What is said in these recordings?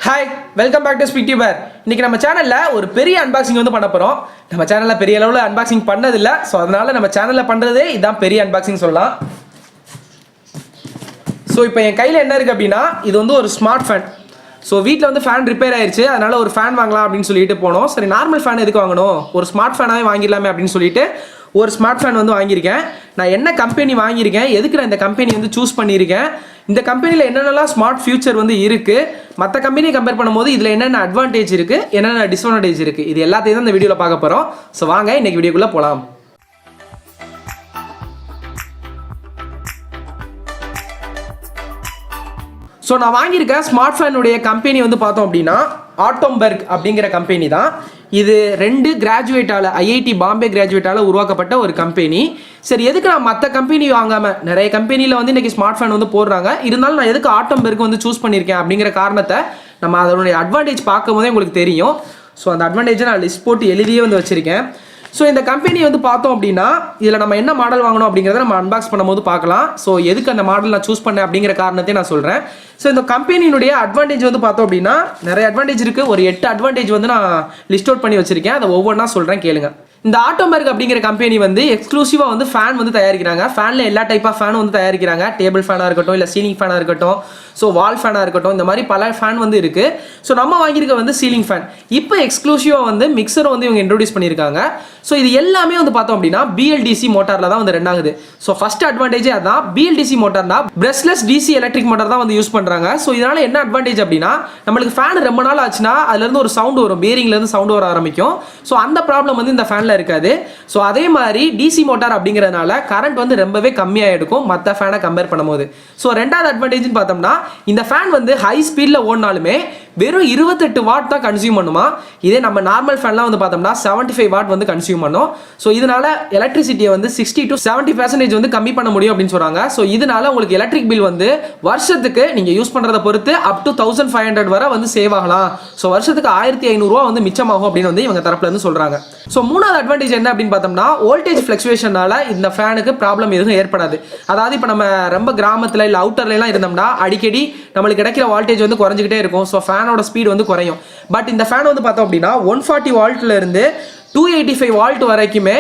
Hi, welcome back to Speak Tuber. இன்னைக்கு நம்ம சேனல்ல ஒரு பெரிய அன்பாக்சிங் வந்து பண்ண போறோம். நம்ம சேனல்ல பெரிய அளவுல அன்பாக்சிங் பண்ணது இல்ல. சோ அதனால நம்ம சேனல்ல பண்றதே இதான் பெரிய அன்பாக்சிங் சொல்லலாம். சோ இப்போ என் கையில என்ன இருக்கு அப்படினா இது வந்து ஒரு ஸ்மார்ட் ஃபேன். சோ வீட்ல வந்து ஃபேன் ரிப்பேர் ஆயிருச்சு. அதனால ஒரு ஃபேன் வாங்கலாம் அப்படினு சொல்லிட்டு போனோம். சரி நார்மல் ஃபேன் எதுக்கு வாங்கணும்? ஒரு ஸ்மார்ட் ஃபேனாவே வாங்கிடலாமே அப்படினு சொல்லிட்டு ஒரு ஸ்மார்ட் ஃபேன் வந்து வாங்கியிருக்கேன். நான் என்ன கம்பெனி வாங்கியிருக்கேன், எதுக்கு நான் இந்த கம்பெனி வந்து சூஸ் பண்ணியிருக்கேன், இந்த கம்பெனியில் என்னென்னலாம் ஸ்மார்ட் ஃபியூச்சர் வந்து இருக்குது, மற்ற கம்பெனியை கம்பேர் பண்ணும்போது இதில் என்னென்ன அட்வான்டேஜ் இருக்குது, என்னென்ன டிஸ்அட்வான்டேஜ் இருக்குது, இது எல்லாத்தையும் தான் இந்த வீடியோவில் பார்க்க போகிறோம். ஸோ வாங்க இன்றைக்கி வீடியோக்குள்ளே போகலாம். ஸோ நான் வாங்கியிருக்க ஸ்மார்ட் ஃபேனுடைய கம்பெனி வந்து பார்த்தோம் அப்படின்னா ஆட்டோம்பெர்க் அப்படிங்கிற கம்பெனி தான். இது 2 கிராஜுவேட்டால் ஐஐடி பாம்பே கிராஜுவேட்டால் உருவாக்கப்பட்ட ஒரு கம்பெனி. சரி எதுக்கு நான் மற்ற கம்பெனி வாங்காமல், நிறைய கம்பெனியில் வந்து இன்றைக்கி ஸ்மார்ட் ஃபேன் வந்து போடுறாங்க, இருந்தாலும் நான் எதுக்கு ஆட்டோம்பெர்க் வந்து சூஸ் பண்ணியிருக்கேன் அப்படிங்கிற காரணத்தை நம்ம அதனுடைய அட்வான்டேஜ் பார்க்கும் போதே உங்களுக்கு தெரியும். ஸோ அந்த அட்வான்டேஜை நான் லிஸ்ட் போட்டு எழுதியே வந்து வச்சுருக்கேன். ஸோ இந்த கம்பெனி வந்து பார்த்தோம் அப்படின்னா இதில் நம்ம என்ன மாடல் வாங்கணும் அப்படிங்கிறத நம்ம அன்பாக்ஸ் பண்ணும்போது பார்க்கலாம். ஸோ எதுக்கு அந்த மாடல் நான் சூஸ் பண்ணேன் அப்படிங்கிற காரணத்தையும் நான் சொல்கிறேன். ஸோ இந்த கம்பெனியினுடைய அட்வான்டேஜ் வந்து பார்த்தோம் அப்படின்னா நிறைய அட்வான்டேஜ் இருக்குது. ஒரு 8 அட்வான்டேஜ் வந்து நான் லிஸ்ட் அவுட் பண்ணி வச்சிருக்கேன். அதை ஒவ்வொன்றா சொல்கிறேன் கேளுங்க. இந்த ஆட்டோம்பெர்க் அப்படிங்கிற கம்பெனி வந்து எக்ஸ்க்ளூசிவாக வந்து ஃபேன் வந்து தயாரிக்கிறாங்க. ஃபேனில் எல்லா டைப் ஆஃப் ஃபேன் வந்து தயாரிக்கிறாங்க. டேபிள் ஃபேனாக இருக்கட்டும், இல்லை சீலிங் ஃபேனாக இருக்கட்டும், ஸோ வால் ஃபேனாக இருக்கட்டும், இந்த மாதிரி பல ஃபேன் வந்து இருக்குது. ஸோ நம்ம வாங்கியிருக்க வந்து சீலிங் ஃபேன். இப்போ எக்ஸ்க்ளூசிவாக வந்து மிக்சரை வந்து இவங்க இன்ட்ரோடியூஸ் பண்ணியிருக்காங்க. ஸோ இது எல்லாமே வந்து பார்த்தோம் அப்படின்னா பிஎல்டிசி மோட்டாரில் தான் வந்து ரன் ஆகுது. ஸோ ஃபர்ஸ்ட் அட்வான்டேஜே அதான். பிஎல்டிசி மோட்டார் தான், பிரஷ்லெஸ் டிசி எலக்ட்ரிக் மோட்டார் தான் வந்து யூஸ் பண்ணுறாங்க. ஸோ இதனால் என்ன அட்வான்டேஜ் அப்படின்னா நம்மளுக்கு ஃபேன் ரொம்ப நாள் ஆச்சுன்னா அதுலேருந்து ஒரு சவுண்ட் வரும், பேரிங்லேருந்து சவுண்ட் வர ஆரம்பிக்கும். ஸோ அந்த ப்ராப்ளம் வந்து இந்த ஃபேனில் இருக்காது. ஸோ அதே மாதிரி டிசி மோட்டார் அப்படிங்கிறதுனால கரண்ட் வந்து ரொம்பவே கம்மியாக எடுக்கும் மற்ற ஃபேனை கம்பேர் பண்ணும்போது. ஸோ ரெண்டாவது அட்வான்டேஜ்னு பார்த்தோம்னா இந்த ஃபேன் வந்து ஹை ஸ்பீடில் ஓடினாலுமே வெறும் 28 வாட் தான் கன்சியூம் பண்ணுமா. இதே நம்ம நார்மல் ஃபேன்லாம் வந்து பார்த்தோம்னா 75 வாட் வந்து கன்சியூம் பண்ணும். ஸோ இதனால எலக்ட்ரிசிட்டியை வந்து 60 to 70% வந்து கம்மி பண்ண முடியும் அப்படின்னு சொல்கிறாங்க. ஸோ இதனால உங்களுக்கு எலக்ட்ரிக் பில் வந்து வருஷத்துக்கு நீங்கள் யூஸ் பண்ணுறதை பொறுத்து அப் டு 1500 வரை வந்து சேவ் ஆகலாம். ஸோ வருஷத்துக்கு 1500 வந்து மிச்சமாகும் அப்படின்னு வந்து இவங்க தரப்புல இருந்து சொல்கிறாங்க. ஸோ மூணாவது அட்வான்டேஜ் என்ன அப்படின்னு பார்த்தோம்னா வோல்டேஜ் ஃப்ளக்சுவேஷனால இந்த ஃபேனுக்கு ப்ராப்ளம் எதுவும் ஏற்படாது. அதாவது இப்போ நம்ம ரொம்ப கிராமத்தில் இல்லை அவுட்டர்லாம் இருந்தோம்னா அடிக்கடி நம்மளுக்கு கிடைக்கிற வோல்டேஜ் வந்து குறைஞ்சிக்கிட்டே இருக்கும். ஸோ ஃபேனோட ஸ்பீடு வந்து குறையும். பட் இந்த ஃபேன் வந்து பார்த்தோம் அப்படின்னா 140 வால்ட்ல இருந்து 285 வால்ட் வரைக்குமே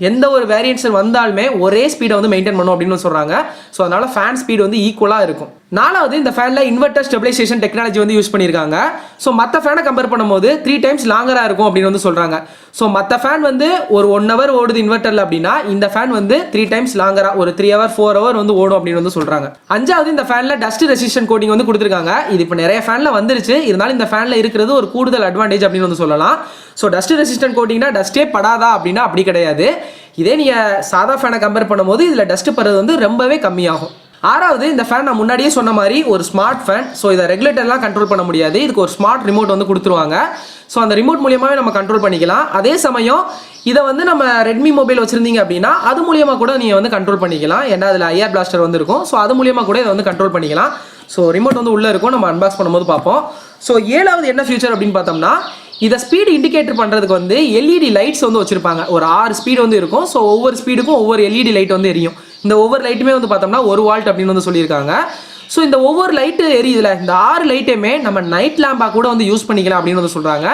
எந்த ஒரு வேரியன்ஸ் வந்தாலுமே ஒரே ஸ்பீடை வந்து மெயின்டைன் பண்ணும் அப்படின்னு சொல்கிறாங்க. ஸோ அதனால ஃபேன் ஸ்பீடு வந்து ஈக்குவலாக இருக்கும். நாலாவது இந்த ஃபேனில் இன்வெர்டர் ஸ்டெபிலைசேஷன் டெக்னாலஜி வந்து யூஸ் பண்ணியிருக்காங்க. ஸோ மற்ற ஃபேனை கம்பேர் பண்ணும்போது 3 டைம்ஸ் லாங்கராக இருக்கும் அப்படின்னு வந்து சொல்கிறாங்க. ஸோ மற்ற ஃபேன் வந்து ஒரு 1 hour ஓடுது இன்வெர்டரில் அப்படின்னா இந்த ஃபேன் வந்து 3 டைம்ஸ் லாங்கராக ஒரு 3 hour 4 hour வந்து ஓடும் அப்படின்னு வந்து சொல்கிறாங்க. அஞ்சாவது இந்த ஃபேனில் டஸ்ட் ரெசிஸ்டன்ட் கோட்டிங் வந்து கொடுத்துருக்காங்க. இது இப்போ நிறைய ஃபேனில் வந்துருச்சு, இருந்தாலும் இந்த ஃபேனில் இருக்கிறது ஒரு கூடுதல் அட்வான்டேஜ் அப்படின்னு வந்து சொல்லலாம். ஸோ டஸ்ட் ரெசிஸ்டன்ட் கோட்டிங்னா டஸ்ட்டே படாதா அப்படின்னா அப்படி கிடையாது. இதே நீங்கள் சாதா ஃபேனை கம்பேர் பண்ணும்போது இதில் டஸ்ட் படுறது வந்து ரொம்பவே கம்மியாகும். ஆறாவது இந்த ஃபேன் நான் முன்னாடியே சொன்ன மாதிரி ஒரு ஸ்மார்ட் ஃபேன். ஸோ இதை ரெகுலேட்டர்லாம் கண்ட்ரோல் பண்ண முடியாது, இதுக்கு ஒரு ஸ்மார்ட் ரிமோட் வந்து கொடுத்துருவாங்க. ஸோ அந்த ரிமோட் மூலியமாகவே நம்ம கண்ட்ரோல் பண்ணிக்கலாம். அதே சமயம் இதை வந்து நம்ம ரெட்மி மொபைல் வச்சுருந்தீங்க அப்படின்னா அது மூலியமாக கூட நீங்கள் வந்து கண்ட்ரோல் பண்ணிக்கலாம். ஏன்னா அதில் ஐஆர் பிளாஸ்டர் வந்து இருக்கும். ஸோ அது மூலியமாக கூட இதை வந்து கண்ட்ரோல் பண்ணிக்கலாம். ஸோ ரிமோட் வந்து உள்ளே இருக்கும், நம்ம அன்பாக்ஸ் பண்ணும்போது பார்ப்போம். ஸோ ஏழாவது என்ன ஃபியூச்சர் அப்படின்னு பார்த்தோம்னா இதை ஸ்பீடு இண்டிகேட்டர் பண்ணுறதுக்கு வந்து எல்இடி லைட்ஸ் வந்து வச்சுருப்பாங்க. ஒரு 6 ஸ்பீடு வந்து இருக்கும். ஸோ ஒவ்வொரு ஸ்பீடுக்கும் ஒவ்வொரு எல்இடி லைட் வந்து எரியும். இந்த ஒவ்வொரு லைட்டுமே வந்து பார்த்தோம்னா 1 வால்ட் அப்படின்னு வந்து சொல்லியிருக்காங்க. ஸோ இந்த ஒவ்வொரு லைட்டு எரியுதுல, இந்த 6 லைட்டுமே நம்ம நைட் லேம்பாக கூட வந்து யூஸ் பண்ணிக்கலாம் அப்படின்னு வந்து சொல்கிறாங்க.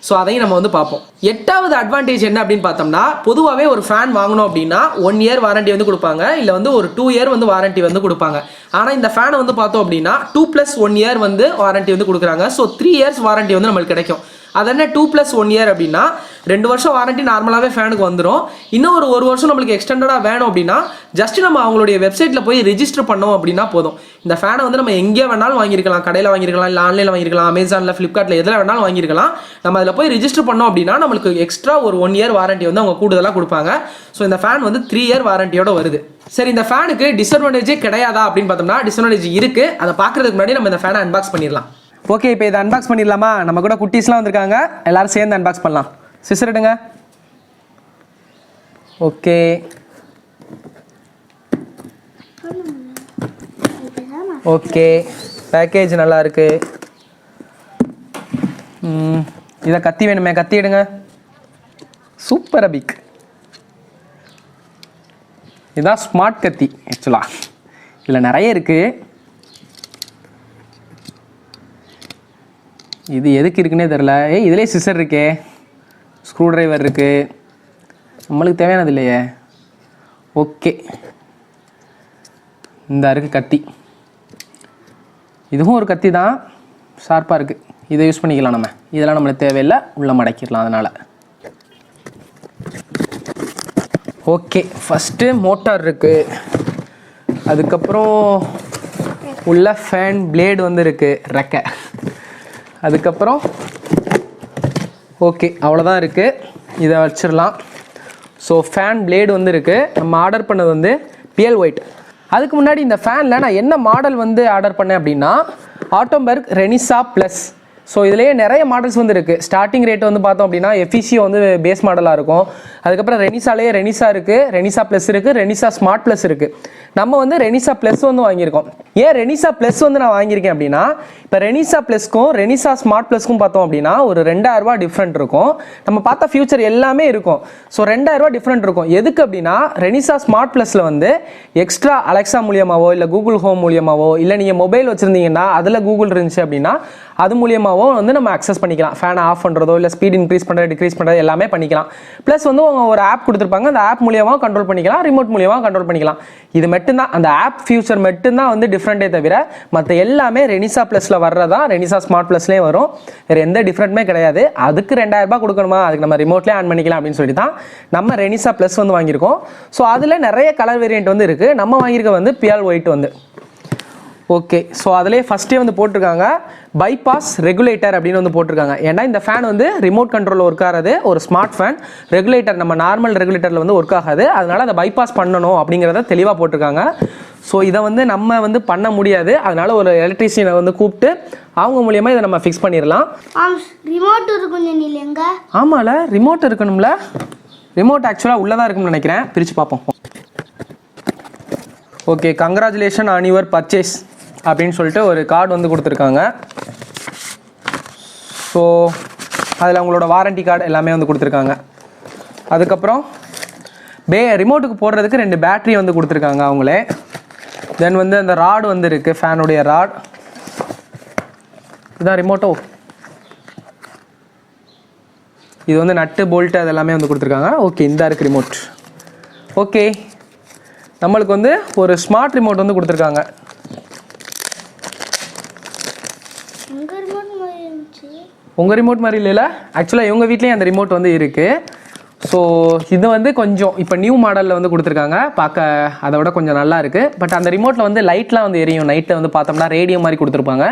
ஸோ அதையும் நம்ம வந்து பார்ப்போம். எட்டாவது அட்வான்டேஜ் என்ன அப்படின்னு பார்த்தோம்னா பொதுவாகவே ஒரு ஃபேன் வாங்கணும் அப்படின்னா 1 year வாரண்டி வந்து கொடுப்பாங்க, இல்லை வந்து ஒரு 2 year வந்து வாரண்டி வந்து கொடுப்பாங்க. ஆனால் இந்த ஃபேனை வந்து பார்த்தோம் அப்படின்னா 2+1 year வந்து வாரண்டி வந்து கொடுக்குறாங்க. ஸோ 3 years வாரண்டி வந்து நம்மளுக்கு கிடைக்கும். அது என்ன 2+1 year அப்படின்னா 2 வருஷம் வாரண்டி நார்மலாகவே ஃபேனுக்கு வந்துடும். இன்னும் ஒரு 1 வருஷம் நம்மளுக்கு எக்ஸ்டெண்டடாக வேணும் அப்படின்னா ஜஸ்ட் நம்ம அவங்களுடைய வெப்சைட்டில் போய் ரிஜிஸ்டர் பண்ணோம் அப்படின்னா போதும். இந்த ஃபேனை வந்து நம்ம எங்கே வேணாலும் வாங்கியிருக்கலாம், கடையில் வாங்கியிருக்கலாம், இல்லை ஆன்லைனில் வாங்கியிருக்கலாம், அமேசானில், ஃப்ளிப்கார்ட்டில் எதில் வேணாலும் வாங்கியிருக்கலாம். நம்ம அதில் போய் ரிஜிஸ்டர் பண்ணோம் அப்படின்னா நம்மளுக்கு எக்ஸ்ட்ரா ஒரு 1 year வாரண்டி வந்து அவங்க கூடுதலாக கொடுப்பாங்க. ஸோ இந்த ஃபேன் வந்து 3 year வாரண்டியோட வருது. சரி இந்த ஃபேனுக்கு டிஸ்அட்வான்டேஜே கிடையாதா அப்படின்னு பார்த்தோம்னா டிஸ்அட்வான்டேஜ் இருக்குது. அதை பார்க்குறதுக்கு முன்னாடி நம்ம இந்த ஃபேனை அன்பாக்ஸ் பண்ணிடலாம். ஓகே, இப்போ இதை அன்பாக்ஸ் பண்ணிடலாமா? நம்ம கூட குட்டீஸ்லாம் வந்திருக்காங்க, எல்லாரும் சேர்ந்து அன்பாக்ஸ் பண்ணலாம். சிஸ்டர் எடுங்க. ஓகே, ஓகே, பேக்கேஜ் நல்லா இருக்கு. இதை கத்தி வேணுமே, கத்தி எடுங்க. சூப்பர் அபிக். இதுதான் ஸ்மார்ட் கத்தி. ஆக்சுவலாக இதில் நிறைய இருக்குது. இது எதுக்கு இருக்குன்னே தெரில. இதிலே சிசர் இருக்கே, ஸ்க்ரூ ட்ரைவர் இருக்குது, நம்மளுக்கு தேவையானது இல்லையே. ஓகே, இந்த இருக்குது கத்தி. இதுவும் ஒரு கத்தி தான், ஷார்ப்பாக இருக்குது. இதை யூஸ் பண்ணிக்கலாம் நம்ம. இதெல்லாம் நம்மளுக்கு தேவையில்லை, உள்ளே மடக்கிடலாம். அதனால் ஓகே, ஃபஸ்ட்டு மோட்டார் இருக்குது. அதுக்கப்புறம் உள்ள ஃபேன் பிளேடு வந்து இருக்குது, ரெக்கை. அதுக்கப்புறம் ஓகே, அவ்வளோதான் இருக்குது. இதை வச்சிடலாம். ஸோ ஃபேன் பிளேடு வந்து இருக்குது. நம்ம ஆர்டர் பண்ணது வந்து பியல் ஒயிட். அதுக்கு முன்னாடி இந்த ஃபேனில் நான் என்ன மாடல் வந்து ஆர்டர் பண்ணேன் அப்படின்னா ஆட்டோம்பர்க் ரெனிசா ப்ளஸ். ஸோ இதுலேயே நிறைய மாடல்ஸ் வந்து இருக்குது. ஸ்டார்டிங் ரேட் வந்து பார்த்தோம் அப்படின்னா எஃபிசியோ வந்து பேஸ் மாடலாக இருக்கும். அதுக்கப்புறம் ரெனிசாலேயே ரெனிசா இருக்குது, ரெனிசா ப்ளஸ் இருக்குது, ரெனிசா ஸ்மார்ட் ப்ளஸ் இருக்குது. நம்ம வந்து ரெனிசா ப்ளஸ் வந்து வாங்கியிருக்கோம். ஏன் ரெனிசா ப்ளஸ் வந்து நான் வாங்கியிருக்கேன் அப்படின்னா, இப்போ ரெனிசா ப்ளஸ்க்கும் ரெனிசா ஸ்மார்ட் ப்ளஸ்க்கும் பார்த்தோம் அப்படின்னா ஒரு 2000 டிஃப்ரெண்ட் இருக்கும். நம்ம பார்த்த ஃபியூச்சர் எல்லாமே இருக்கும். ஸோ 2000 டிஃப்ரெண்ட் இருக்கும். எதுக்கு அப்படின்னா ரெனிசா ஸ்மார்ட் ப்ளஸில் வந்து எக்ஸ்ட்ரா அலெக்ஸா மூலியமாவோ இல்லை கூகுள் ஹோம் மூலியமாவோ இல்லை நீங்கள் மொபைல் வச்சுருந்தீங்கன்னா அதில் கூகுள் இருந்துச்சு அப்படின்னா அது மூலியமாவோ வந்து நம்ம அக்சஸ் பண்ணிக்கலாம். ஃபேனை ஆஃப் பண்ணுறதோ இல்லை ஸ்பீட் இன்க்ரீஸ் பண்ணுறது டிக்ரீஸ் பண்ணுறது எல்லாமே பண்ணிக்கலாம். ப்ளஸ் வந்து அவங்க ஒரு ஆப் கொடுத்துருப்பாங்க, அந்த ஆப் மூலியமாக கண்ட்ரோல் பண்ணிக்கலாம், ரிமோட் மூலியமாக கண்ட்ரோல் பண்ணிக்கலாம். இது மட்டும்தான், அந்த ஆப் ஃபியூச்சர் மட்டும்தான் வந்து டிஃப்ரெண்ட்டே தவிர மற்ற எல்லாமே ரெனிசா ப்ளஸில் வர்றதா ரெனிசா ஸ்மார்ட் ப்ளஸ்லேயே வரும். வேறு எந்த டிஃப்ரெண்ட்டுமே கிடையாது. அதுக்கு 2000 கொடுக்கணுமா, அதுக்கு நம்ம ரிமோட்லேயே ஆன் பண்ணிக்கலாம் அப்படின்னு சொல்லி தான் நம்ம ரெனிசா ப்ளஸ் வந்து வாங்கியிருக்கோம். ஸோ அதில் நிறைய கலர் வேரியண்ட் வந்து இருக்குது. நம்ம வாங்கியிருக்க வந்து பியல் ஒயிட் வந்து. ஓகே, ஸோ அதிலே ஃபஸ்ட்டே வந்து போட்டிருக்காங்க பைபாஸ் ரெகுலேட்டர் அப்படின்னு வந்து போட்டிருக்காங்க. ஏன்னா இந்த ஃபேன் வந்து ரிமோட் கண்ட்ரோலில் ஒர்க் ஆகிறது ஒரு ஸ்மார்ட் ஃபேன். ரெகுலேட்டர் நம்ம நார்மல் ரெகுலேட்டரில் வந்து ஒர்க் ஆகாது. அதனால் அதை பைபாஸ் பண்ணணும் அப்படிங்கிறத தெளிவாக போட்டிருக்காங்க. ஸோ இதை வந்து நம்ம வந்து பண்ண முடியாது. அதனால் ஒரு எலக்ட்ரீஷியனை வந்து கூப்பிட்டு அவங்க மூலியமாக இதை நம்ம ஃபிக்ஸ் பண்ணிடலாம். ரிமோட் இருக்குங்க. ஆமாம்ல, ரிமோட் இருக்கணும்ல. ரிமோட் ஆக்சுவலாக உள்ளே தான் இருக்கும்னு நினைக்கிறேன். பிரித்து பார்ப்போம். Okay, congratulation on your purchase அப்படின்னு சொல்லிட்டு ஒரு கார்டு வந்து கொடுத்துருக்காங்க. ஸோ அதில் அவங்களோட வாரண்டி கார்டு எல்லாமே வந்து கொடுத்துருக்காங்க. அதுக்கப்புறம் ரிமோட்டுக்கு போடுறதுக்கு 2 பேட்ரி வந்து கொடுத்துருக்காங்க அவங்களே. தென் வந்து அந்த ராடு வந்து இருக்குது, ஃபேனுடைய ராட். இதுதான் ரிமோட்டோ. இது வந்து நட்டு போல்ட்டு அதெல்லாமே வந்து கொடுத்துருக்காங்க. ஓகே, இந்த இருக்குது ரிமோட். ஓகே, நம்மளுக்கு வந்து ஒரு ஸ்மார்ட் ரிமோட் வந்து கொடுத்துருக்காங்க. உங்கள் ரிமோட் மாதிரி இல்லைல்ல, ஆக்சுவலாக இவங்க வீட்லேயும் அந்த ரிமோட் வந்து இருக்குது. ஸோ இது வந்து கொஞ்சம் இப்போ நியூ மாடலில் வந்து கொடுத்துருக்காங்க. பார்க்க அதை விட கொஞ்சம் நல்லா இருக்குது. பட் அந்த ரிமோட்டில் வந்து லைட்லாம் வந்து எரியும். நைட்டில் வந்து பார்த்தோம்னா ரேடியோ மாதிரி கொடுத்துருப்பாங்க.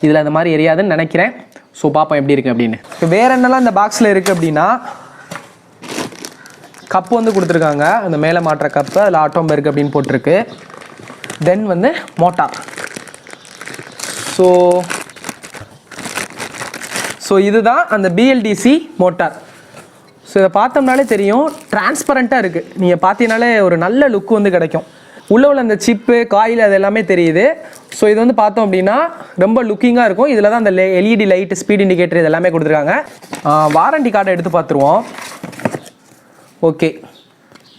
இதில் அந்த மாதிரி எரியாதுன்னு நினைக்கிறேன். ஸோ பார்ப்போம் எப்படி இருக்குது அப்படின்னு. இப்போ வேறு என்னெல்லாம் இந்த பாக்ஸில் இருக்குது அப்படின்னா கப்பு வந்து கொடுத்துருக்காங்க. அந்த மேலே மாட்டுற கப்பு, அதில் ஆட்டோம்பெர்க் அப்படின்னு போட்டிருக்கு. தென் வந்து மோட்டார். ஸோ இதுதான் அந்த பிஎல்டிசி மோட்டார். ஸோ இதை பார்த்தோம்னாலே தெரியும், டிரான்ஸ்பரண்ட்டாக இருக்குது. நீங்கள் பார்த்தீங்கனாலே ஒரு நல்ல லுக் வந்து கிடைக்கும். உள்ள அந்த சிப்பு காயில் அது எல்லாமே தெரியுது. ஸோ இது வந்து பார்த்தோம் அப்படின்னா ரொம்ப லுக்கிங்காக இருக்கும். இதில் தான் அந்த எல்இடி லைட், ஸ்பீட் இண்டிகேட்டர் இது எல்லாமே கொடுத்துருக்காங்க. வாரண்டி கார்டை எடுத்து பார்த்துருவோம். ஓகே,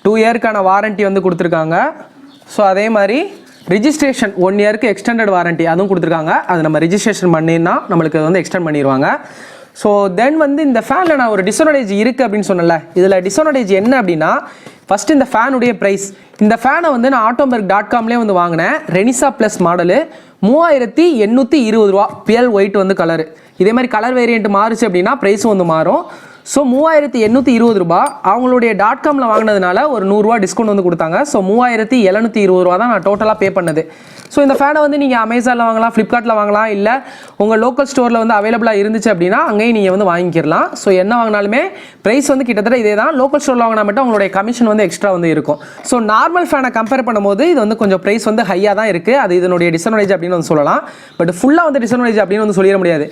2 இயர்க்கான வாரண்ட்டி வந்து கொடுத்துருக்காங்க. ஸோ அதே மாதிரி ரிஜிஸ்ட்ரேஷன் 1 இயருக்கு எக்ஸ்டெண்டட் வாரண்ட்டி அதுவும் கொடுத்துருக்காங்க. அது நம்ம ரிஜிஸ்ட்ரேஷன் பண்ணினா நம்மளுக்கு வந்து எக்ஸ்டெண்ட் பண்ணிடுவாங்க. ஸோ தென் வந்து இந்த ஃபேனில் நான் ஒரு டிஸ்அட்வான்டேஜ் இருக்குது அப்படின்னு சொன்னல. இதில் டிஸ்அட்வான்டேஜ் என்ன அப்படின்னா, ஃபஸ்ட்டு இந்த ஃபேனுடைய ப்ரைஸ். இந்த ஃபேனை வந்து நான் atomberg.comலேயே வந்து வாங்கினேன். ரெனிசா ப்ளஸ் மாடலு 3820 ரூபா. பியல் ஒயிட் வந்து கலரு. இதே மாதிரி கலர் வேரியண்ட் மாறுச்சு அப்படின்னா ப்ரைஸும் வந்து மாறும். ஸோ 3820 ரூபா. அவங்களுடைய .comல வாங்கினதுனால ஒரு 100 ரூபா டிஸ்கவுண்ட் வந்து கொடுத்தாங்க. ஸோ 3720 ரூபா தான் நான் டோட்டலாக பே பண்ணது. ஸோ இந்த ஃபேனை வந்து நீங்கள் அமேசானில் வாங்கலாம், ஃப்ளிப்கார்ட்டில் வாங்கலாம், இல்லை உங்கள் லோக்கல் ஸ்டோரில் வந்து அவைலபிளாக இருந்துச்சு அப்படின்னா அங்கேயும் நீங்கள் வந்து வாங்கிக்கிறலாம். ஸோ என்ன வாங்கினாலுமே ப்ரைஸ் வந்து கிட்டத்தட்ட இதே தான். லோக்கல் ஸ்டோரில் வாங்கினா மட்டும் உங்களுடைய கமிஷன் வந்து எக்ஸ்ட்ரா வந்து இருக்கும். ஸோ நார்மல் ஃபேனை கம்பேர் பண்ணும்போது இது வந்து கொஞ்சம் ப்ரைஸ் வந்து ஹையாக தான் இருக்குது. அது இதனுடைய டிஸ்அட்வான்டேஜ் அப்படின்னு வந்து சொல்லலாம். பட் ஃபுல்லாக வந்து டிஸ்அட்வான்டேஜ் அப்படின்னு வந்து சொல்லிட முடியாது.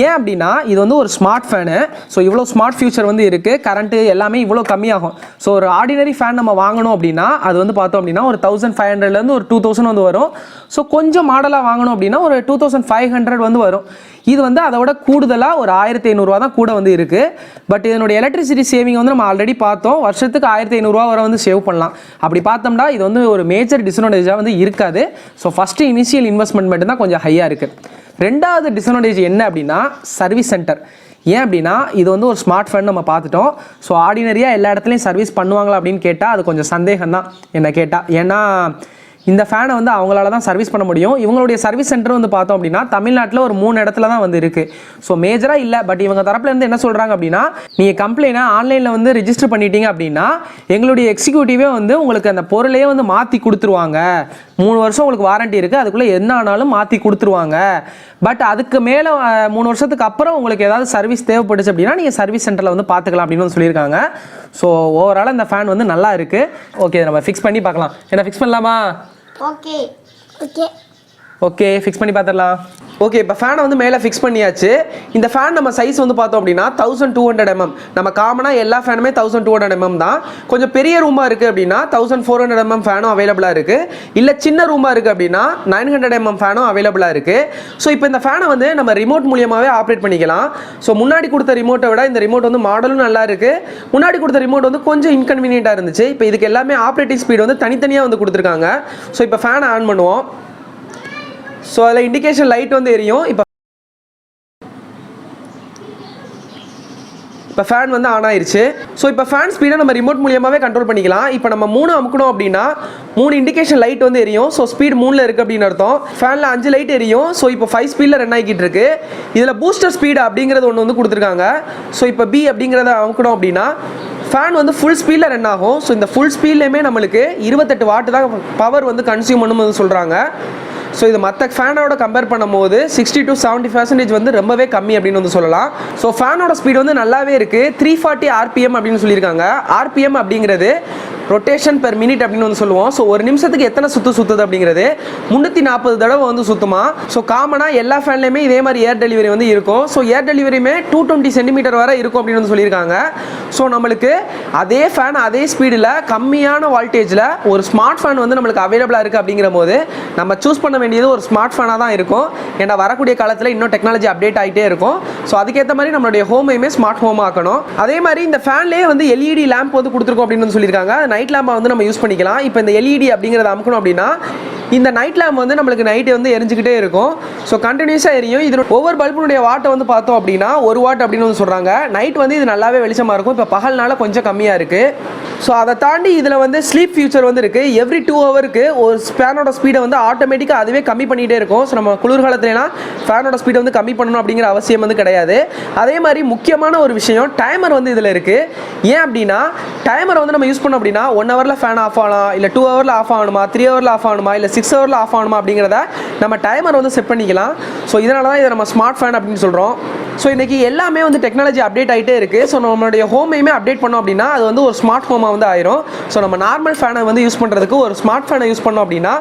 ஏன் அப்படின்னா இது வந்து ஒரு ஸ்மார்ட் ஃபேனு. ஸோ இவ்வளோ ஸ்மார்ட் ஃபியூச்சர் வந்து இருக்குது. கரண்ட்டு எல்லாமே இவ்வளோ கம்மியாகும். ஸோ ஒரு ஆர்டினரி ஃபேன் நம்ம வாங்கணும் அப்படின்னா அது வந்து பார்த்தோம் அப்படின்னா ஒரு 1500லேருந்து ஒரு 2000 வந்து வரும். ஸோ கொஞ்சம் மாடலாக வாங்கணும் அப்படின்னா ஒரு 2500 வந்து வரும். இது வந்து அதை விட கூடுதலாக ஒரு 1500 ரூபா தான் கூட வந்து இருக்குது. பட் இதனுடைய எலக்ட்ரிசிட்டி சேவிங் வந்து நம்ம ஆல்ரெடி பார்த்தோம். வருஷத்துக்கு 1500 ரூபா வரை வந்து சேவ் பண்ணலாம். அப்படி பார்த்தோம்னா இது வந்து ஒரு மேஜர் டிஸ்அட்வான்டேஜாக வந்து இருக்காது. ஸோ ஃபஸ்ட்டு இனிஷியல் இன்வெஸ்ட்மெண்ட் மட்டும் தான் கொஞ்சம் ஹையாக இருக்குது. ரெண்டாவது டிஸ்அட்வான்டேஜ் என்ன அப்படின்னா சர்வீஸ் சென்டர். ஏன் அப்படின்னா இது வந்து ஒரு ஸ்மார்ட் ஃபேன் நம்ம பார்த்துட்டோம். ஸோ ஆர்டினரியாக எல்லா இடத்துலையும் சர்வீஸ் பண்ணுவாங்களா அப்படின்னு கேட்டால் அது கொஞ்சம் சந்தேகம் தான் என்ன கேட்டால். ஏன்னா இந்த ஃபேனை வந்து அவங்களால தான் சர்வீஸ் பண்ண முடியும். இவங்களுடைய சர்வீஸ் சென்டர் வந்து பார்த்தோம் அப்படின்னா தமிழ்நாட்டில் ஒரு 3 இடத்துல தான் வந்து இருக்குது. ஸோ மேஜராக இல்லை. பட் இவங்க தரப்புலேருந்து என்ன சொல்கிறாங்க அப்படின்னா, நீங்கள் கம்ப்ளைண்ட்டை ஆன்லைனில் வந்து ரிஜிஸ்டர் பண்ணிட்டீங்க அப்படின்னா எங்களுடைய எக்ஸிக்யூட்டிவே வந்து உங்களுக்கு அந்த பொருளையே வந்து மாற்றி கொடுத்துருவாங்க. 3 வருஷம் உங்களுக்கு வாரண்ட்டி இருக்குது, அதுக்குள்ளே என்ன ஆனாலும் மாற்றி கொடுத்துருவாங்க. பட் அதுக்கு மேலே 3 வருஷத்துக்கு அப்புறம் உங்களுக்கு ஏதாவது சர்வீஸ் தேவைப்பட்டுச்சு அப்படின்னா நீங்கள் சர்வீஸ் சென்டரில் வந்து பார்த்துக்கலாம் அப்படின்னு வந்து சொல்லியிருக்காங்க. ஸோ ஓவரால் இந்த ஃபேன் வந்து நல்லா இருக்குது. ஓகே, நம்ம ஃபிக்ஸ் பண்ணி பார்க்கலாம். என்ன ஃபிக்ஸ் பண்ணலாமா? ஓகே ஓகே ஓகே, ஃபிக்ஸ் பண்ணி பார்த்துடலாம். ஓகே, இப்போ ஃபேனை வந்து மேலே ஃபிக்ஸ் பண்ணியாச்சு. இந்த ஃபேன் நம்ம சைஸ் வந்து பார்த்தோம் அப்படின்னா 1200 mm. நம்ம காமனாக எல்லா ஃபேனுமே 1200 mm தான். கொஞ்சம் பெரிய ரூமாக இருக்குது அப்படின்னா 1400 mm ஃபேனும் அவைலபிளாக இருக்குது. இல்லை சின்ன ரூமாக இருக்குது அப்படின்னா 900 mm ஃபேனும் அவைலபிளாக இருக்குது. ஸோ இப்போ இந்த ஃபேனை வந்து நம்ம ரிமோட் மூலியமாகவே ஆப்ரேட் பண்ணிக்கலாம். ஸோ முன்னாடி கொடுத்த ரிமோட்டை விட இந்த ரிமோட் வந்து மாடலும் நல்லா இருக்குது. முன்னாடி கொடுத்த ரிமோட் வந்து கொஞ்சம் இன்கன்வீனியண்ட்டாக இருந்துச்சு. இப்போ இதுக்கு எல்லாமே ஆப்ரேட்டிங் ஸ்பீடு வந்து தனித்தனியாக வந்து கொடுத்துருக்காங்க. ஸோ இப்போ ஃபேனை ஆன் பண்ணுவோம். ஸோ அதில் இண்டிகேஷன் லைட் வந்து எரியும். இப்போ ஃபேன் வந்து ஆன் ஆயிடுச்சு. ஸோ இப்போ ஃபேன் ஸ்பீடை நம்ம ரிமோட் மூலியமாகவே கண்ட்ரோல் பண்ணிக்கலாம். இப்போ நம்ம 3 அமுக்கணும் அப்படின்னா 3 இண்டிகேஷன் லைட் வந்து எரியும். ஸோ ஸ்பீட் 3ல் இருக்குது அப்படின்னு அர்த்தம். ஃபேனில் 5 லைட் எரியும். ஸோ இப்போ 5 ஸ்பீடில் ரன் ஆகிட்டு இருக்கு. இதில் பூஸ்டர் ஸ்பீடு அப்படிங்கிறது ஒன்று வந்து கொடுத்துருக்காங்க. ஸோ இப்போ பி அப்படிங்கிறத அமுக்கணும் அப்படின்னா ஃபேன் வந்து ஃபுல் ஸ்பீடில் ரன் ஆகும். ஸோ இந்த ஃபுல் ஸ்பீட்லேயுமே நம்மளுக்கு 28 வாட் தான் பவர் வந்து கன்சியூம் பண்ணும் சொல்கிறாங்க. ஸோ இது மற்ற ஃபேனோட கம்பேர் பண்ணும்போது 60 to 70% வந்து ரொம்பவே கம்மி அப்படின்னு வந்து சொல்லலாம். ஸோ ஃபேனோட ஸ்பீடு வந்து நல்லாவே இருக்குது. 340 RPM அப்படின்னு சொல்லியிருக்காங்க. RPM அப்படிங்கிறது ரொட்டேஷன் பெர் மினிட் அப்படின்னு வந்து சொல்லுவோம். ஸோ ஒரு நிமிஷத்துக்கு எத்தனை சுற்றுது அப்படிங்கிறது 340 தடவை வந்து சுற்றுமா. ஸோ காமனாக எல்லா ஃபேன்லேயுமே இதே மாதிரி ஏர் டெலிவரி வந்து இருக்கும். ஸோ ஏர் டெலிவரியுமே 220 சென்டிமீட்டர் வரை இருக்கும் அப்படின்னு வந்து சொல்லியிருக்காங்க. ஸோ நம்மளுக்கு அதே ஃபேன் அதே ஸ்பீடில் கம்மியான வால்டேஜில் ஒரு ஸ்மார்ட் ஃபேன் வந்து நம்மளுக்கு அவைலபிளாக இருக்குது அப்படிங்கிற போது நம்ம சூஸ் பண்ண வேண்டியது ஒரு ஸ்மார்ட் ஃபேனாக தான் இருக்கும். ஏன்னா வரக்கூடிய காலத்தில் இன்னும் டெக்னாலஜி அப்டேட் ஆகிட்டே இருக்கும். ஸோ அதுக்கேற்ற மாதிரி நம்மளுடைய ஹோமையுமே ஸ்மார்ட் ஹோம் ஆக்கணும். அதே மாதிரி இந்த ஃபேன்லேயே வந்து LED லேம்ப் வந்து கொடுத்துருக்கோம் அப்படின்னு வந்து சொல்லியிருக்காங்க. நைட் லேம்பை வந்து நம்ம யூஸ் பண்ணிக்கலாம். இப்போ இந்த LED அப்படிங்கிறத அமுக்கணும் அப்படின்னா இந்த நைட் லேம்ப் வந்து நம்மளுக்கு நைட்டு வந்து எரிஞ்சுக்கிட்டே இருக்கும். ஸோ கண்டினியூஸாக எரியும். இது ஒவ்வொரு பல்புனுடைய வாட்டை வந்து பார்த்தோம் அப்படின்னா 1 வாட் அப்படின்னு வந்து சொல்கிறாங்க. நைட் வந்து இது நல்லாவே வெளிச்சமாக இருக்கும். இப்போ பகல்னால கொஞ்சம் கம்மியாக இருக்குது. ஸோ அதை தாண்டி இதில் வந்து ஸ்லீப் ஃபியூச்சர் வந்து இருக்குது. எவ்ரி 2 ஹவருக்கு ஒரு ஃபேனோட ஸ்பீடை வந்து ஆட்டோமேட்டிக்காக அதுவே கம்மி பண்ணிகிட்டே இருக்கும். ஸோ நம்ம குளிர்காலத்துலலாம் ஃபேனோட ஸ்பீடை வந்து கம்மி பண்ணணும் அப்படிங்கிற அவசியம் வந்து கிடையாது. அதே மாதிரி முக்கியமான ஒரு விஷயம் டைமர் வந்து இதில் இருக்குது. ஏன் அப்படின்னா டைமரை வந்து நம்ம யூஸ் பண்ணோம் அப்படின்னா 1 ஹவரில் ஃபேன் ஆஃப் ஆகலாம், இல்லை 2 ஹவரில் ஆஃப் ஆகணுமா, 3 ஹவரில் ஆஃப் ஆகணுமா, இல்லை 6 ஹவரில் ஆஃப் ஆகணுமா அப்படிங்கிறத நம்ம டைமர் வந்து செட் பண்ணிக்கலாம். ஸோ இதனால தான் இதை நம்ம ஸ்மார்ட் ஃபேன் அப்படின்னு சொல்கிறோம். ஸோ இன்றைக்கி எல்லாமே வந்து டெக்னாலஜி அப்டேட் ஆகிட்டே இருக்குது. ஸோ நம்மளுடைய ஹோமையுமே அப்டேட் பண்ணோம் அப்படின்னா அது வந்து ஒரு ஸ்மார்ட் ஹோமாக வந்து ஆயிரும். ஸோ நம்ம நார்மல் ஃபேனை வந்து யூஸ் பண்ணுறதுக்கு ஒரு ஸ்மார்ட் ஃபேனை யூஸ் பண்ணோம் அப்படின்னா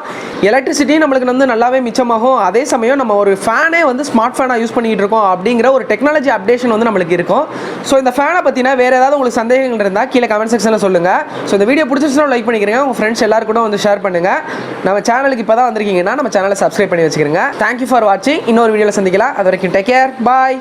எலக்ட்ரிசிட்டி நம்மளுக்கு வந்து நல்லாவே மிச்சமாகும். அதே சமயம் நம்ம ஒரு ஃபேனே வந்து ஸ்மார்ட் ஃபேனாக யூஸ் பண்ணிகிட்டு இருக்கோம் அப்படிங்கிற ஒரு டெக்னாலஜி அப்டேஷன் வந்து நம்மளுக்கு இருக்கும். ஸோ இந்த ஃபேனை பற்றினா வேறு ஏதாவது உங்களுக்கு சந்தேகங்கள் இருந்தால் கீழே கமெண்ட் செக்ஷனில் சொல்லுங்கள். ஸோ இந்த வீடியோ பிடிச்சிருச்சுன்னா லைக் பண்ணிக்கிறீங்க, உங்கள் ஃப்ரெண்ட்ஸ் எல்லாரும் கூட வந்து ஷேர் பண்ணுங்கள். நம்ம சேனலுக்கு இப்போ தான் வந்திருக்கீங்கன்னா நம்ம சேனலை சப்ஸ்கிரைப் பண்ணி வச்சுக்கிறீங்க. தேங்க்யூ ஃபார் வாட்சிங். இன்னொரு வீடியோவில் சந்திக்கலாம். அது வரைக்கும் டேக் கேர், பாய்.